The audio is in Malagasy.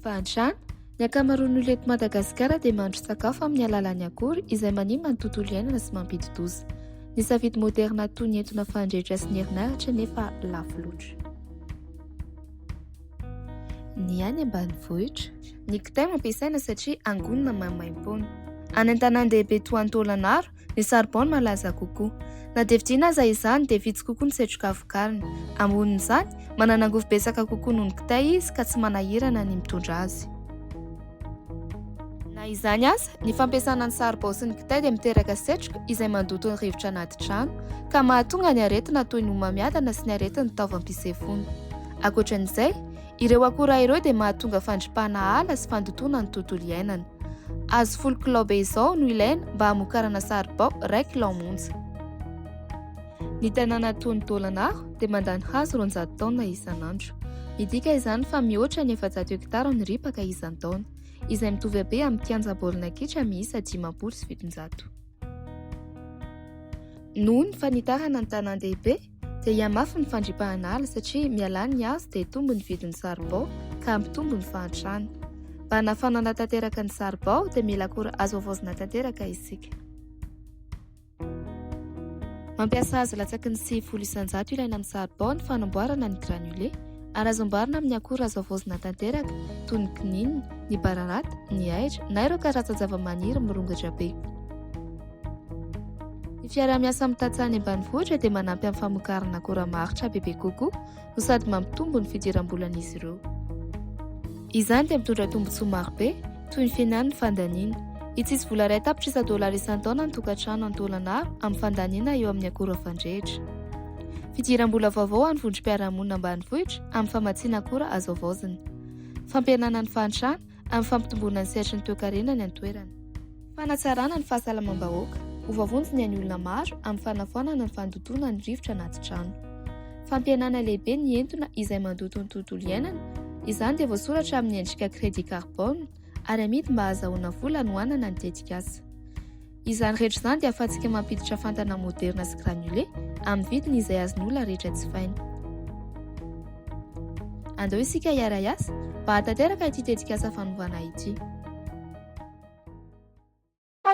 Fahantrana, ny ankamaroan'ny olona eto Madagasikara dia mahandro sakafo amin'ny alalan'ny akora izay manimba ny tontolo iainana sy mampidi-doza. Ny safidy moderna toy ny entona fandrehitra sy ny herinaratra nefa lafo loatra. Ny any ambanivohitra, ny kitay mampiasaina satria angonina mahamaim-poana. Any an-tanan-dehibe toa Antolanaro, ny saribao malaza kokoa. Na dia vidiana aza izany dia vitsy kokoa ny setroka vokariny. Ambonin'izany, mananangovo betsaka kokoa noho ny kitay izy ka tsy manahirana ny mitondra azy. Na izany aza, ny fampiasana ny saribao sy ny kitay dia miteraka setroka izay mandoto ny rivotra anaty trano, ka mahatonga ny aretina toy ny homamiadana sy ny aretin'ny taovam-pisefona. Ankoatran'izay, ireo akora ireo dia mahatonga fandripahana ala sy fandotoana ny tontolo iainana. Azo 10 kilao be izao no ilaina mba hamokarana saribao 1 kilao monja. Ny tanàna toy ny Antolanaro dia mandany hazo 200 taona isan'andro. Midika izany fa mihoatra ny 400 hektara ny ripaka isan-taona, izay mitovy habe amin'ny kianja baolina kitra miisa 500 sy 700. Noho ny fanitarana ny tanan-dehibe dia hiamafy ny fandripahana ala satria mialany ny hazo dia tombo ny vidin'ny saribao ka mitombo ny fahantrana. Mba hanafanana tanteraka ny saribao dia mila akora azo avoazina tanteraka isika. Mampiasa azy latsaky ny 10 isan-jato ilaina amin'ny saribao ny fanamboarana ny granulé, ary azo amboarina amin'ny akora azo avoazina tanteraka toy ny kininina, ny bararata, ny ahitra na ireo karazan-java-maniry mirongatra be. Ny fiaraha-miasa amin'ny tantsaha any ambanivohitra dia manampy amin'ny famokarana akora maharitra bebe kokoa no sady mampitombo ny fidiram-bolan'izy ireo. Izany dia mitondra tombotsoa marobe toy ny fihinan'ny fandaniana. Itsisy vola iray tapitra $100 isan-taona ny tokantrano Antolanaro amin'ny fandaniana eo amin'ny akora fandrehitra. Fidiram-bola vaovao any vondrom-piarahamonina ambanivohitra amin'ny famatsiana akora azo avoazina. Fampihenana ny fahantrana amin'ny fampitomboana ny sehatry ny toe-karena ny an-toerana. Fanatsarana ny fahasalamam-bahoaka, ovavonjy ny an'ny olona maro amin'ny fanafoanana ny fandotoana ny rivotra anaty trano. Fampihenana lehibe ny entona izay mandoto ny tontolo iainana, izany dia voasoratra amin'ny endrika crédit carbone ary amidy mba ahazahoana vola no hanana ny tetikasa. Izany rehetra izany dia ahafahantsika mampiditra fantana moderna sy granulé amin'ny vidiny izay azon'ny olona rehetra jifaina. Andao isika hiara-iasa mba hatanteraka ity tetikasa fanovana ity.